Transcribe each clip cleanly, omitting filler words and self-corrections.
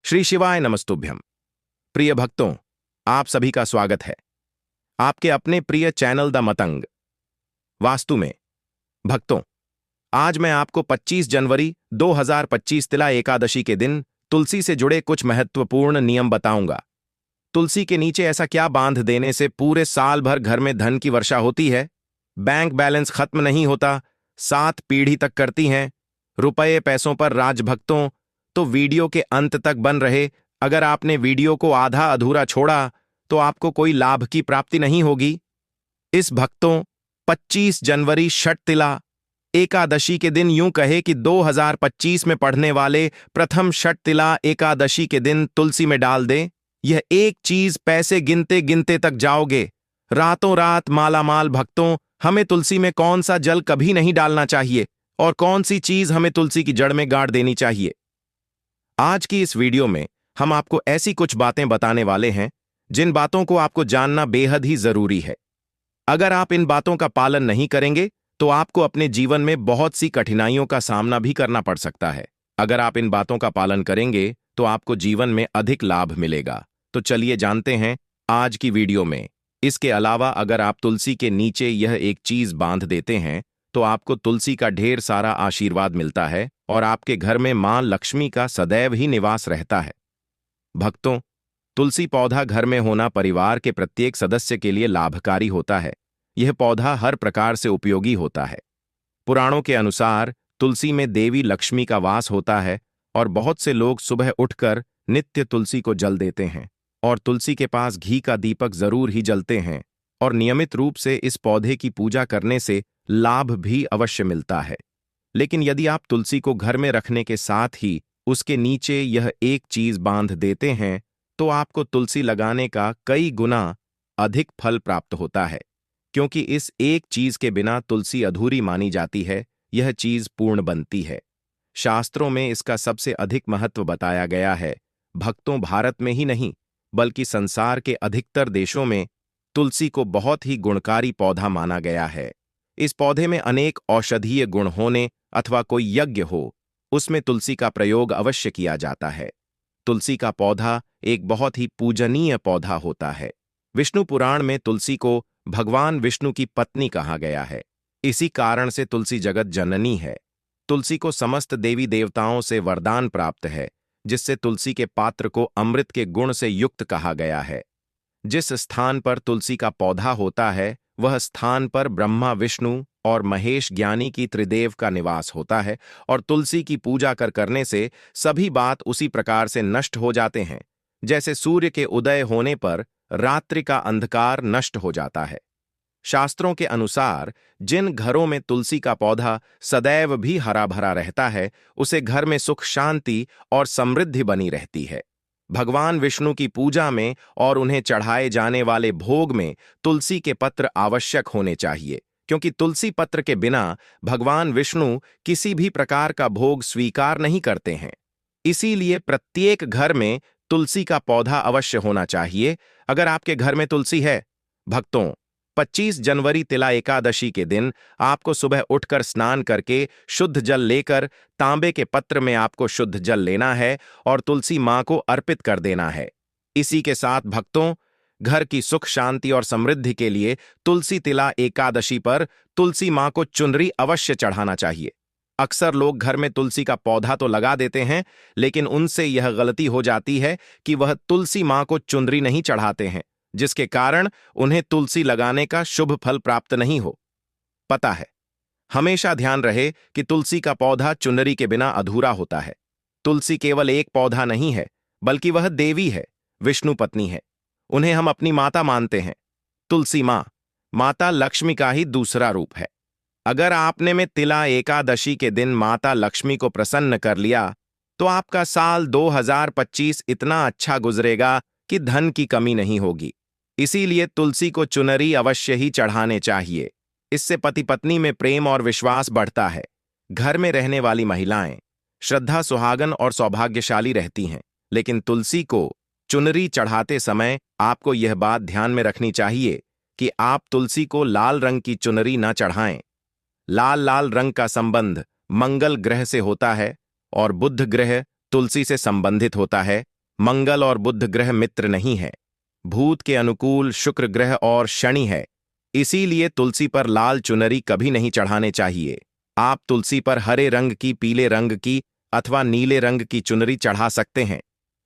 श्री शिवाय नमस्तुभ्यम। प्रिय भक्तों, आप सभी का स्वागत है आपके अपने प्रिय चैनल द मतंग वास्तु में। भक्तों, आज मैं आपको 25 जनवरी 2025 तिला एकादशी के दिन तुलसी से जुड़े कुछ महत्वपूर्ण नियम बताऊंगा। तुलसी के नीचे ऐसा क्या बांध देने से पूरे साल भर घर में धन की वर्षा होती है, बैंक बैलेंस खत्म नहीं होता, 7 पीढ़ी तक करती हैं, रुपये पैसों पर राज। भक्तों, तो वीडियो के अंत तक बन रहे। अगर आपने वीडियो को आधा अधूरा छोड़ा तो आपको कोई लाभ की प्राप्ति नहीं होगी। इस भक्तों, 25 जनवरी छठ तिला एकादशी के दिन, यूं कहे कि 2025 में पढ़ने वाले प्रथम छठ तिला एकादशी के दिन तुलसी में डाल दें। यह एक चीज पैसे गिनते गिनते तक जाओगे, रातों रात मालामाल। भक्तों, हमें तुलसी में कौन सा जल कभी नहीं डालना चाहिए और कौन सी चीज हमें तुलसी की जड़ में गाड़ देनी चाहिए। आज की इस वीडियो में हम आपको ऐसी कुछ बातें बताने वाले हैं जिन बातों को आपको जानना बेहद ही जरूरी है। अगर आप इन बातों का पालन नहीं करेंगे तो आपको अपने जीवन में बहुत सी कठिनाइयों का सामना भी करना पड़ सकता है। अगर आप इन बातों का पालन करेंगे तो आपको जीवन में अधिक लाभ मिलेगा। तो चलिए जानते हैं आज की वीडियो में। इसके अलावा अगर आप तुलसी के नीचे यह एक चीज बांध देते हैं तो आपको तुलसी का ढेर सारा आशीर्वाद मिलता है और आपके घर में मां लक्ष्मी का सदैव ही निवास रहता है। भक्तों, तुलसी पौधा घर में होना परिवार के प्रत्येक सदस्य के लिए लाभकारी होता है। यह पौधा हर प्रकार से उपयोगी होता है। पुराणों के अनुसार तुलसी में देवी लक्ष्मी का वास होता है और बहुत से लोग सुबह उठकर नित्य तुलसी को जल देते हैं और तुलसी के पास घी का दीपक जरूर ही जलते हैं और नियमित रूप से इस पौधे की पूजा करने से लाभ भी अवश्य मिलता है। लेकिन यदि आप तुलसी को घर में रखने के साथ ही उसके नीचे यह एक चीज बांध देते हैं तो आपको तुलसी लगाने का कई गुना अधिक फल प्राप्त होता है, क्योंकि इस एक चीज के बिना तुलसी अधूरी मानी जाती है। यह चीज पूर्ण बनती है। शास्त्रों में इसका सबसे अधिक महत्व बताया गया है। भक्तों, भारत में ही नहीं बल्कि संसार के अधिकतर देशों में तुलसी को बहुत ही गुणकारी पौधा माना गया है। इस पौधे में अनेक औषधीय गुण होने अथवा कोई यज्ञ हो, उसमें तुलसी का प्रयोग अवश्य किया जाता है। तुलसी का पौधा एक बहुत ही पूजनीय पौधा होता है। विष्णु पुराण में तुलसी को भगवान विष्णु की पत्नी कहा गया है। इसी कारण से तुलसी जगत जननी है। तुलसी को समस्त देवी देवताओं से वरदान प्राप्त है, जिससे तुलसी के पात्र को अमृत के गुण से युक्त कहा गया है। जिस स्थान पर तुलसी का पौधा होता है वह स्थान पर ब्रह्मा, विष्णु और महेश ज्ञानी की त्रिदेव का निवास होता है और तुलसी की पूजा करने से सभी बात उसी प्रकार से नष्ट हो जाते हैं जैसे सूर्य के उदय होने पर रात्रि का अंधकार नष्ट हो जाता है। शास्त्रों के अनुसार जिन घरों में तुलसी का पौधा सदैव भी हरा भरा रहता है उसे घर में सुख, शांति और समृद्धि बनी रहती है। भगवान विष्णु की पूजा में और उन्हें चढ़ाए जाने वाले भोग में तुलसी के पत्र आवश्यक होने चाहिए, क्योंकि तुलसी पत्र के बिना भगवान विष्णु किसी भी प्रकार का भोग स्वीकार नहीं करते हैं। इसीलिए प्रत्येक घर में तुलसी का पौधा अवश्य होना चाहिए। अगर आपके घर में तुलसी है, भक्तों, 25 जनवरी तिला एकादशी के दिन आपको सुबह उठकर स्नान करके शुद्ध जल लेकर तांबे के पत्र में आपको शुद्ध जल लेना है और तुलसी मां को अर्पित कर देना है। इसी के साथ भक्तों, घर की सुख, शांति और समृद्धि के लिए तुलसी तिला एकादशी पर तुलसी मां को चुनरी अवश्य चढ़ाना चाहिए। अक्सर लोग घर में तुलसी का पौधा तो लगा देते हैं, लेकिन उनसे यह गलती हो जाती है कि वह तुलसी मां को चुनरी नहीं चढ़ाते हैं, जिसके कारण उन्हें तुलसी लगाने का शुभ फल प्राप्त नहीं हो। पता है, हमेशा ध्यान रहे कि तुलसी का पौधा चुनरी के बिना अधूरा होता है। तुलसी केवल एक पौधा नहीं है, बल्कि वह देवी है, विष्णु पत्नी है। उन्हें हम अपनी माता मानते हैं। तुलसी मां माता लक्ष्मी का ही दूसरा रूप है। अगर आपने में तिला एकादशी के दिन माता लक्ष्मी को प्रसन्न कर लिया तो आपका साल 2025 इतना अच्छा गुजरेगा कि धन की कमी नहीं होगी। इसीलिए तुलसी को चुनरी अवश्य ही चढ़ाने चाहिए। इससे पति पत्नी में प्रेम और विश्वास बढ़ता है। घर में रहने वाली महिलाएं श्रद्धा, सुहागन और सौभाग्यशाली रहती हैं। लेकिन तुलसी को चुनरी चढ़ाते समय आपको यह बात ध्यान में रखनी चाहिए कि आप तुलसी को लाल रंग की चुनरी न चढ़ाएं। लाल रंग का संबंध मंगल ग्रह से होता है और बुध ग्रह तुलसी से संबंधित होता है। मंगल और बुध ग्रह मित्र नहीं है। भूत के अनुकूल शुक्र ग्रह और शनि है। इसीलिए तुलसी पर लाल चुनरी कभी नहीं चढ़ाने चाहिए। आप तुलसी पर हरे रंग की, पीले रंग की अथवा नीले रंग की चुनरी चढ़ा सकते हैं,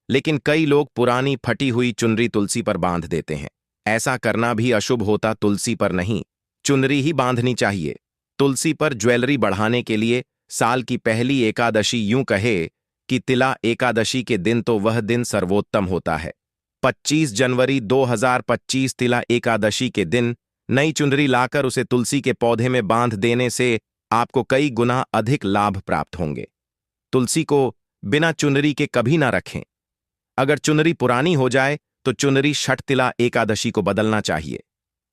लेकिन कई लोग पुरानी फटी हुई चुनरी तुलसी पर बांध देते हैं। ऐसा करना भी अशुभ होता। तुलसी पर नहीं, चुनरी ही बांधनी चाहिए। तुलसी पर ज्वेलरी बढ़ाने के लिए साल की पहली एकादशी, यूं कहे कि तिला एकादशी के दिन तो वह दिन सर्वोत्तम होता है। 25 जनवरी 2025 तिला एकादशी के दिन नई चुनरी लाकर उसे तुलसी के पौधे में बांध देने से आपको कई गुना अधिक लाभ प्राप्त होंगे। तुलसी को बिना चुनरी के कभी ना रखें। अगर चुनरी पुरानी हो जाए तो चुनरी छठ तिला एकादशी को बदलना चाहिए।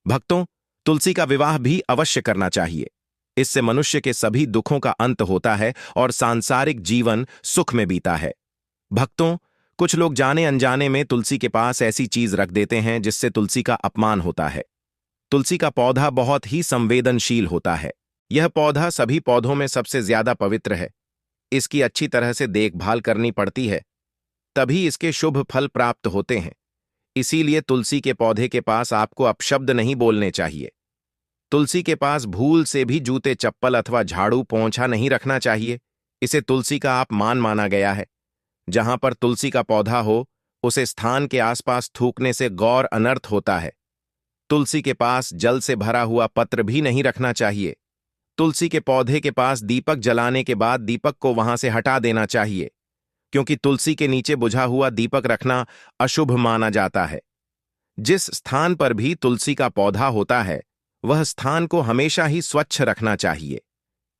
भक्तों, तुलसी का विवाह भी अवश्य करना चाहिए। इससे मनुष्य के सभी दुखों का अंत होता है और सांसारिक जीवन सुख में बीता है। भक्तों, कुछ लोग जाने अनजाने में तुलसी के पास ऐसी चीज रख देते हैं जिससे तुलसी का अपमान होता है। तुलसी का पौधा बहुत ही संवेदनशील होता है। यह पौधा सभी पौधों में सबसे ज्यादा पवित्र है। इसकी अच्छी तरह से देखभाल करनी पड़ती है, तभी इसके शुभ फल प्राप्त होते हैं। इसीलिए तुलसी के पौधे के पास आपको अपशब्द नहीं बोलने चाहिए। तुलसी के पास भूल से भी जूते, चप्पल अथवा झाड़ू पोंछा नहीं रखना चाहिए। इसे तुलसी का अपमान माना गया है। जहां पर तुलसी का पौधा हो, उसे स्थान के आसपास थूकने से गौर अनर्थ होता है। तुलसी के पास जल से भरा हुआ पत्र भी नहीं रखना चाहिए। तुलसी के पौधे के पास दीपक जलाने के बाद दीपक को वहां से हटा देना चाहिए, क्योंकि तुलसी के नीचे बुझा हुआ दीपक रखना अशुभ माना जाता है। जिस स्थान पर भी तुलसी का पौधा होता है, वह स्थान को हमेशा ही स्वच्छ रखना चाहिए।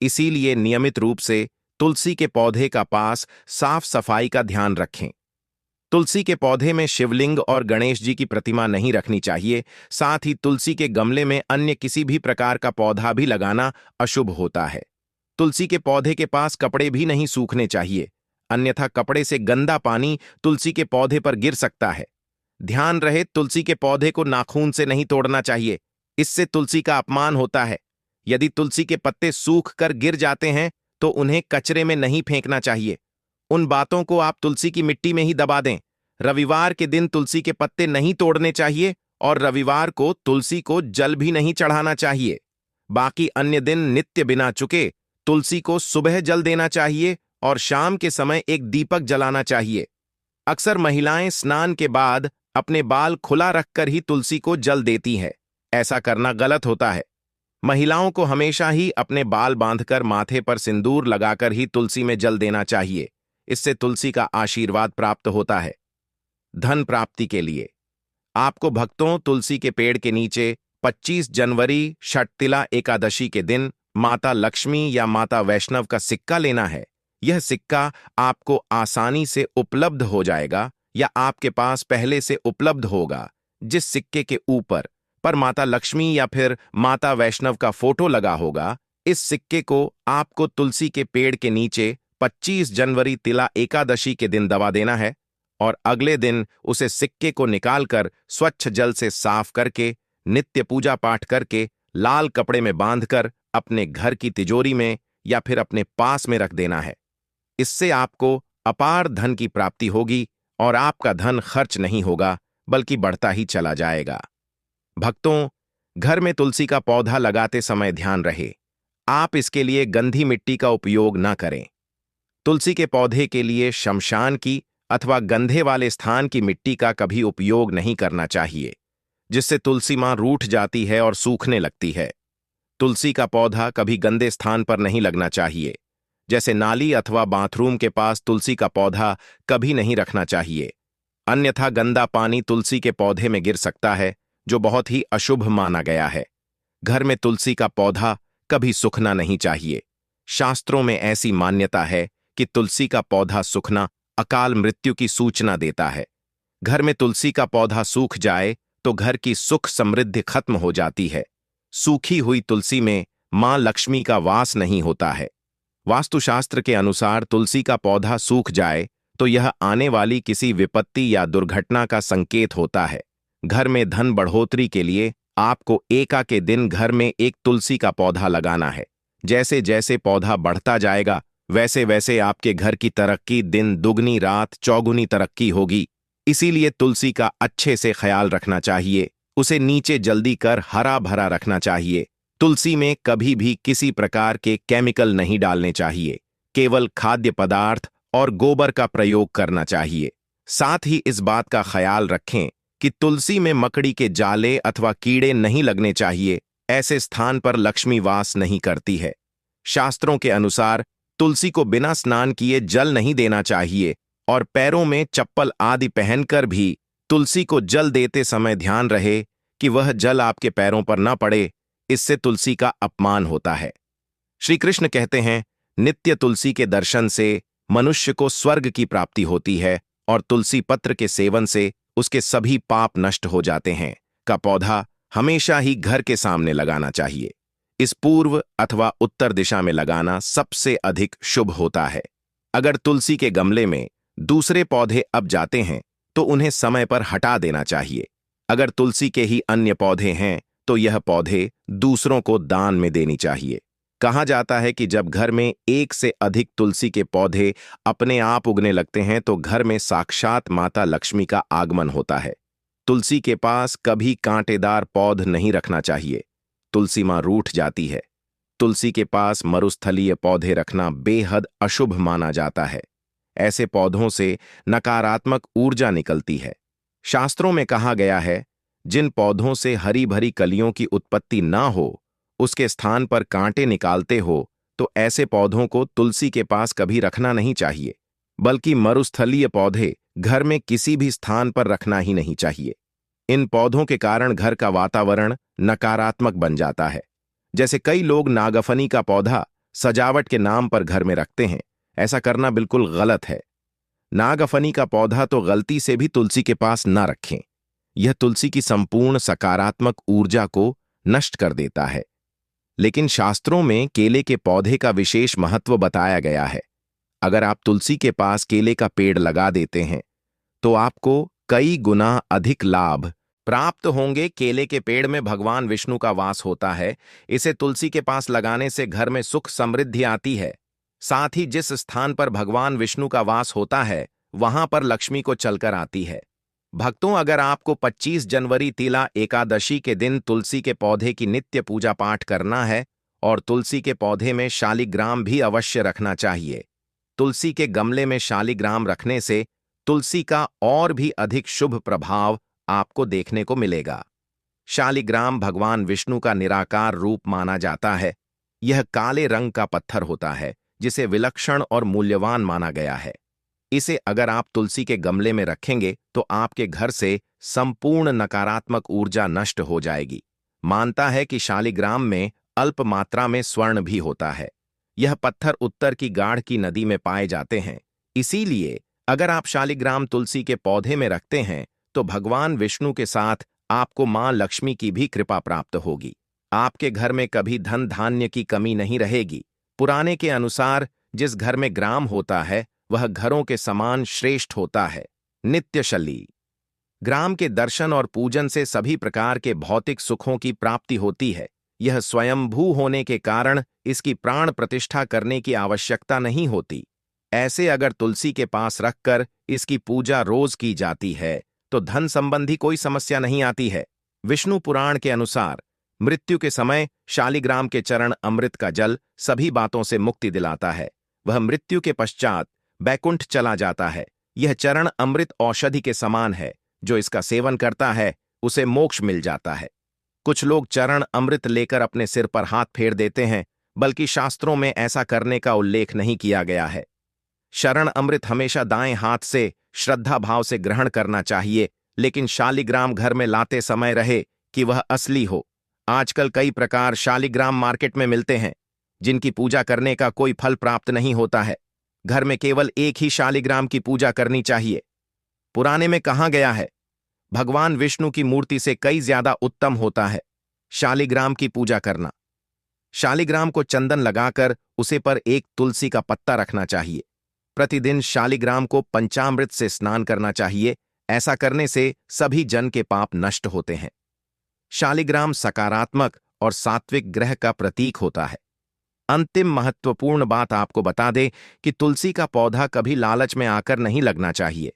इसीलिए नियमित रूप से तुलसी के पौधे का पास साफ सफाई का ध्यान रखें। तुलसी के पौधे में शिवलिंग और गणेश जी की प्रतिमा नहीं रखनी चाहिए। साथ ही तुलसी के गमले में अन्य किसी भी प्रकार का पौधा भी लगाना अशुभ होता है। तुलसी के पौधे के पास कपड़े भी नहीं सूखने चाहिए, अन्यथा कपड़े से गंदा पानी तुलसी के पौधे पर गिर सकता है। ध्यान रहे, तुलसी के पौधे को नाखून से नहीं तोड़ना चाहिए। इससे तुलसी का अपमान होता है। यदि तुलसी के पत्ते सूख कर गिर जाते हैं तो उन्हें कचरे में नहीं फेंकना चाहिए। उन बातों को आप तुलसी की मिट्टी में ही दबा दें। रविवार के दिन तुलसी के पत्ते नहीं तोड़ने चाहिए और रविवार को तुलसी को जल भी नहीं चढ़ाना चाहिए। बाकी अन्य दिन नित्य बिना चुके तुलसी को सुबह जल देना चाहिए और शाम के समय एक दीपक जलाना चाहिए। अक्सर महिलाएं स्नान के बाद अपने बाल खुला रखकर ही तुलसी को जल देती हैं। ऐसा करना गलत होता है। महिलाओं को हमेशा ही अपने बाल बांधकर माथे पर सिंदूर लगाकर ही तुलसी में जल देना चाहिए। इससे तुलसी का आशीर्वाद प्राप्त होता है। धन प्राप्ति के लिए आपको भक्तों तुलसी के पेड़ के नीचे 25 जनवरी छठ तिला एकादशी के दिन माता लक्ष्मी या माता वैष्णव का सिक्का लेना है। यह सिक्का आपको आसानी से उपलब्ध हो जाएगा या आपके पास पहले से उपलब्ध होगा। जिस सिक्के के ऊपर पर माता लक्ष्मी या फिर माता वैष्णव का फोटो लगा होगा, इस सिक्के को आपको तुलसी के पेड़ के नीचे 25 जनवरी तिला एकादशी के दिन दबा देना है और अगले दिन उसे सिक्के को निकालकर स्वच्छ जल से साफ करके नित्य पूजा पाठ करके लाल कपड़े में बांधकर अपने घर की तिजोरी में या फिर अपने पास में रख देना है। इससे आपको अपार धन की प्राप्ति होगी और आपका धन खर्च नहीं होगा बल्कि बढ़ता ही चला जाएगा। भक्तों, घर में तुलसी का पौधा लगाते समय ध्यान रहे, आप इसके लिए गंधी मिट्टी का उपयोग न करें। तुलसी के पौधे के लिए शमशान की अथवा गंधे वाले स्थान की मिट्टी का कभी उपयोग नहीं करना चाहिए, जिससे तुलसी मां रूठ जाती है और सूखने लगती है। तुलसी का पौधा कभी गंदे स्थान पर नहीं लगना चाहिए, जैसे नाली अथवा बाथरूम के पास तुलसी का पौधा कभी नहीं रखना चाहिए। अन्यथा गंदा पानी तुलसी के पौधे में गिर सकता है, जो बहुत ही अशुभ माना गया है। घर में तुलसी का पौधा कभी सूखना नहीं चाहिए। शास्त्रों में ऐसी मान्यता है कि तुलसी का पौधा सूखना अकाल मृत्यु की सूचना देता है। घर में तुलसी का पौधा सूख जाए तो घर की सुख समृद्धि खत्म हो जाती है। सूखी हुई तुलसी में मां लक्ष्मी का वास नहीं होता है। वास्तुशास्त्र के अनुसार तुलसी का पौधा सूख जाए तो यह आने वाली किसी विपत्ति या दुर्घटना का संकेत होता है। घर में धन बढ़ोतरी के लिए आपको एका के दिन घर में एक तुलसी का पौधा लगाना है। जैसे जैसे पौधा बढ़ता जाएगा, वैसे वैसे आपके घर की तरक्की दिन दुगनी रात चौगुनी तरक्की होगी। इसीलिए तुलसी का अच्छे से ख्याल रखना चाहिए, उसे नीचे जल्दी कर हरा भरा रखना चाहिए। तुलसी में कभी भी किसी प्रकार के केमिकल नहीं डालने चाहिए, केवल खाद्य पदार्थ और गोबर का प्रयोग करना चाहिए। साथ ही इस बात का ख्याल रखें कि तुलसी में मकड़ी के जाले अथवा कीड़े नहीं लगने चाहिए, ऐसे स्थान पर लक्ष्मी वास नहीं करती है। शास्त्रों के अनुसार तुलसी को बिना स्नान किए जल नहीं देना चाहिए और पैरों में चप्पल आदि पहनकर भी तुलसी को जल देते समय ध्यान रहे कि वह जल आपके पैरों पर न पड़े, इससे तुलसी का अपमान होता है। श्री कृष्ण कहते हैं, नित्य तुलसी के दर्शन से मनुष्य को स्वर्ग की प्राप्ति होती है और तुलसी पत्र के सेवन से उसके सभी पाप नष्ट हो जाते हैं। का पौधा हमेशा ही घर के सामने लगाना चाहिए। इस पूर्व अथवा उत्तर दिशा में लगाना सबसे अधिक शुभ होता है। अगर तुलसी के गमले में दूसरे पौधे अब जाते हैं तो उन्हें समय पर हटा देना चाहिए। अगर तुलसी के ही अन्य पौधे हैं तो यह पौधे दूसरों को दान में देनी चाहिए। कहा जाता है कि जब घर में एक से अधिक तुलसी के पौधे अपने आप उगने लगते हैं तो घर में साक्षात माता लक्ष्मी का आगमन होता है। तुलसी के पास कभी कांटेदार पौध नहीं रखना चाहिए, तुलसी मां रूठ जाती है। तुलसी के पास मरुस्थलीय पौधे रखना बेहद अशुभ माना जाता है। ऐसे पौधों से नकारात्मक ऊर्जा निकलती है। शास्त्रों में कहा गया है, जिन पौधों से हरी भरी कलियों की उत्पत्ति ना हो, उसके स्थान पर कांटे निकालते हो, तो ऐसे पौधों को तुलसी के पास कभी रखना नहीं चाहिए, बल्कि मरुस्थलीय पौधे घर में किसी भी स्थान पर रखना ही नहीं चाहिए। इन पौधों के कारण घर का वातावरण नकारात्मक बन जाता है। जैसे कई लोग नागफनी का पौधा सजावट के नाम पर घर में रखते हैं, ऐसा करना बिल्कुल गलत है। नागफनी का पौधा तो गलती से भी तुलसी के पास ना रखें, यह तुलसी की संपूर्ण सकारात्मक ऊर्जा को नष्ट कर देता है। लेकिन शास्त्रों में केले के पौधे का विशेष महत्व बताया गया है। अगर आप तुलसी के पास केले का पेड़ लगा देते हैं तो आपको कई गुना अधिक लाभ प्राप्त होंगे। केले के पेड़ में भगवान विष्णु का वास होता है। इसे तुलसी के पास लगाने से घर में सुख समृद्धि आती है। साथ ही जिस स्थान पर भगवान विष्णु का वास होता है वहां पर लक्ष्मी को चलकर आती है। भक्तों, अगर आपको 25 जनवरी तिला एकादशी के दिन तुलसी के पौधे की नित्य पूजा पाठ करना है और तुलसी के पौधे में शालिग्राम भी अवश्य रखना चाहिए। तुलसी के गमले में शालिग्राम रखने से तुलसी का और भी अधिक शुभ प्रभाव आपको देखने को मिलेगा। शालिग्राम भगवान विष्णु का निराकार रूप माना जाता है। यह काले रंग का पत्थर होता है जिसे विलक्षण और मूल्यवान माना गया है। इसे अगर आप तुलसी के गमले में रखेंगे तो आपके घर से संपूर्ण नकारात्मक ऊर्जा नष्ट हो जाएगी। मानता है कि शालिग्राम में अल्प मात्रा में स्वर्ण भी होता है। यह पत्थर उत्तर की गाढ़ की नदी में पाए जाते हैं। इसीलिए अगर आप शालिग्राम तुलसी के पौधे में रखते हैं तो भगवान विष्णु के साथ आपको मां लक्ष्मी की भी कृपा प्राप्त होगी। आपके घर में कभी धन धान्य की कमी नहीं रहेगी। पुराने के अनुसार जिस घर में ग्राम होता है वह घरों के समान श्रेष्ठ होता है। नित्यशली ग्राम के दर्शन और पूजन से सभी प्रकार के भौतिक सुखों की प्राप्ति होती है। यह स्वयंभू होने के कारण इसकी प्राण प्रतिष्ठा करने की आवश्यकता नहीं होती। ऐसे अगर तुलसी के पास रखकर इसकी पूजा रोज की जाती है तो धन संबंधी कोई समस्या नहीं आती है। विष्णु पुराण के अनुसार मृत्यु के समय शालिग्राम के चरण अमृत का जल सभी बातों से मुक्ति दिलाता है। वह मृत्यु के पश्चात बैकुंठ चला जाता है। यह चरण अमृत औषधि के समान है। जो इसका सेवन करता है उसे मोक्ष मिल जाता है। कुछ लोग चरण अमृत लेकर अपने सिर पर हाथ फेर देते हैं, बल्कि शास्त्रों में ऐसा करने का उल्लेख नहीं किया गया है। शरण अमृत हमेशा दाएं हाथ से श्रद्धा भाव से ग्रहण करना चाहिए, लेकिन शालिग्राम घर में लाते समय रहे कि वह असली हो। आजकल कई प्रकार शालिग्राम मार्केट में मिलते हैं जिनकी पूजा करने का कोई फल प्राप्त नहीं होता है। घर में केवल एक ही शालिग्राम की पूजा करनी चाहिए। पुराने में कहा गया है, भगवान विष्णु की मूर्ति से कई ज्यादा उत्तम होता है शालिग्राम की पूजा करना। शालिग्राम को चंदन लगाकर उसे पर एक तुलसी का पत्ता रखना चाहिए। प्रतिदिन शालिग्राम को पंचामृत से स्नान करना चाहिए। ऐसा करने से सभी जन के पाप नष्ट होते हैं। शालिग्राम सकारात्मक और सात्विक ग्रह का प्रतीक होता है। अंतिम महत्वपूर्ण बात आपको बता दे कि तुलसी का पौधा कभी लालच में आकर नहीं लगना चाहिए।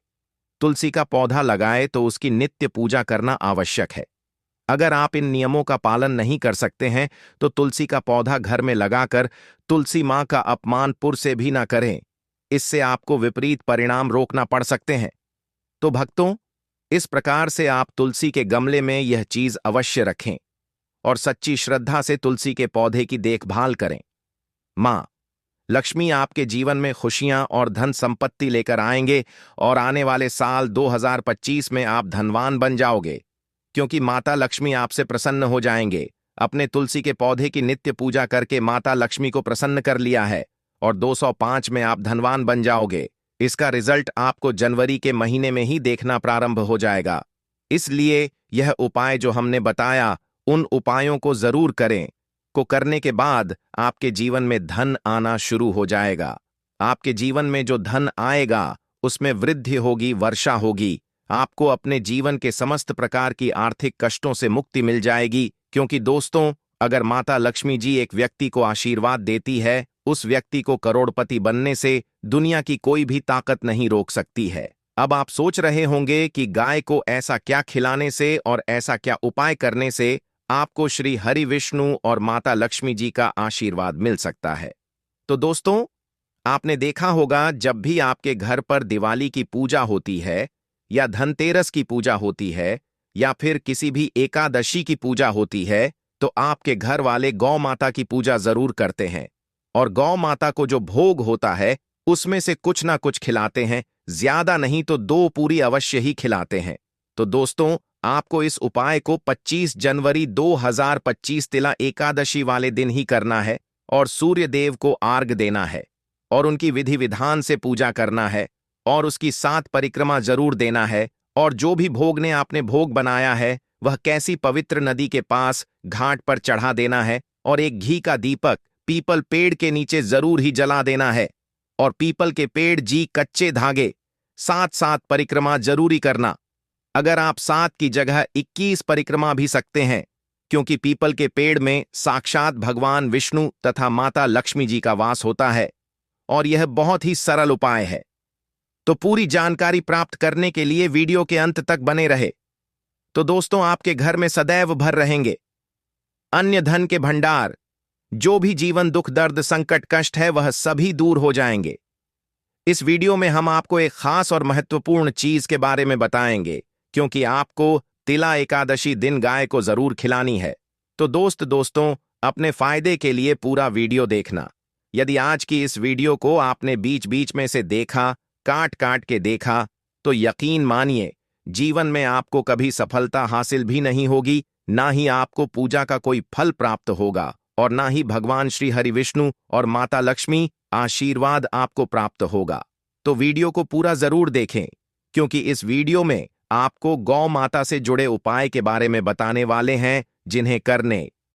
तुलसी का पौधा लगाए तो उसकी नित्य पूजा करना आवश्यक है। अगर आप इन नियमों का पालन नहीं कर सकते हैं तो तुलसी का पौधा घर में लगाकर तुलसी मां का अपमान पुर से भी ना करें। इससे आपको विपरीत परिणाम रोकना पड़ सकते हैं। तो भक्तों, इस प्रकार से आप तुलसी के गमले में यह चीज अवश्य रखें और सच्ची श्रद्धा से तुलसी के पौधे की देखभाल करें। मां लक्ष्मी आपके जीवन में खुशियां और धन संपत्ति लेकर आएंगे और आने वाले साल 2025 में आप धनवान बन जाओगे, क्योंकि माता लक्ष्मी आपसे प्रसन्न हो जाएंगे। अपने तुलसी के पौधे की नित्य पूजा करके माता लक्ष्मी को प्रसन्न कर लिया है और 205 में आप धनवान बन जाओगे। इसका रिजल्ट आपको जनवरी के महीने में ही देखना प्रारंभ हो जाएगा। इसलिए यह उपाय जो हमने बताया, उन उपायों को जरूर करें। को करने के बाद आपके जीवन में धन आना शुरू हो जाएगा। आपके जीवन में जो धन आएगा उसमें वृद्धि होगी, वर्षा होगी। आपको अपने जीवन के समस्त प्रकार की आर्थिक कष्टों से मुक्ति मिल जाएगी, क्योंकि दोस्तों, अगर माता लक्ष्मी जी एक व्यक्ति को आशीर्वाद देती है, उस व्यक्ति को करोड़पति बनने से दुनिया की कोई भी ताकत नहीं रोक सकती है। अब आप सोच रहे होंगे कि गाय को ऐसा क्या खिलाने से और ऐसा क्या उपाय करने से आपको श्री हरि विष्णु और माता लक्ष्मी जी का आशीर्वाद मिल सकता है। तो दोस्तों, आपने देखा होगा जब भी आपके घर पर दिवाली की पूजा होती है या धनतेरस की पूजा होती है या फिर किसी भी एकादशी की पूजा होती है, तो आपके घर वाले गौ माता की पूजा जरूर करते हैं और गौ माता को जो भोग होता है उसमें से कुछ ना कुछ खिलाते हैं। ज्यादा नहीं तो 2 पूरी अवश्य ही खिलाते हैं। तो दोस्तों, आपको इस उपाय को 25 जनवरी 2025 तिला एकादशी वाले दिन ही करना है और सूर्य देव को आर्घ्य देना है और उनकी विधि विधान से पूजा करना है और उसकी 7 परिक्रमा जरूर देना है। और जो भी भोग ने आपने भोग बनाया है वह कैसी पवित्र नदी के पास घाट पर चढ़ा देना है और एक घी का दीपक पीपल पेड़ के नीचे जरूर ही जला देना है और पीपल के पेड़ जी कच्चे धागे 7 परिक्रमा जरूरी करना। अगर आप 7 की जगह 21 परिक्रमा भी सकते हैं, क्योंकि पीपल के पेड़ में साक्षात भगवान विष्णु तथा माता लक्ष्मी जी का वास होता है और यह बहुत ही सरल उपाय है। तो पूरी जानकारी प्राप्त करने के लिए वीडियो के अंत तक बने रहे। तो दोस्तों, आपके घर में सदैव भर रहेंगे अन्य धन के भंडार। जो भी जीवन दुख दर्द संकट कष्ट है वह सभी दूर हो जाएंगे। इस वीडियो में हम आपको एक खास और महत्वपूर्ण चीज के बारे में बताएंगे, क्योंकि आपको तिला एकादशी दिन गाय को जरूर खिलानी है। तो दोस्तों, अपने फायदे के लिए पूरा वीडियो देखना। यदि आज की इस वीडियो को आपने बीच बीच में से देखा, काट काट के देखा, तो यकीन मानिए जीवन में आपको कभी सफलता हासिल भी नहीं होगी, ना ही आपको पूजा का कोई फल प्राप्त होगा और ना ही भगवान श्री हरि विष्णु और माता लक्ष्मी आशीर्वाद आपको प्राप्त होगा। तो वीडियो को पूरा जरूर देखें, क्योंकि इस वीडियो में आपको गौ माता से जुड़े उपाय के बारे में बताने वाले हैं, जिन्हें करने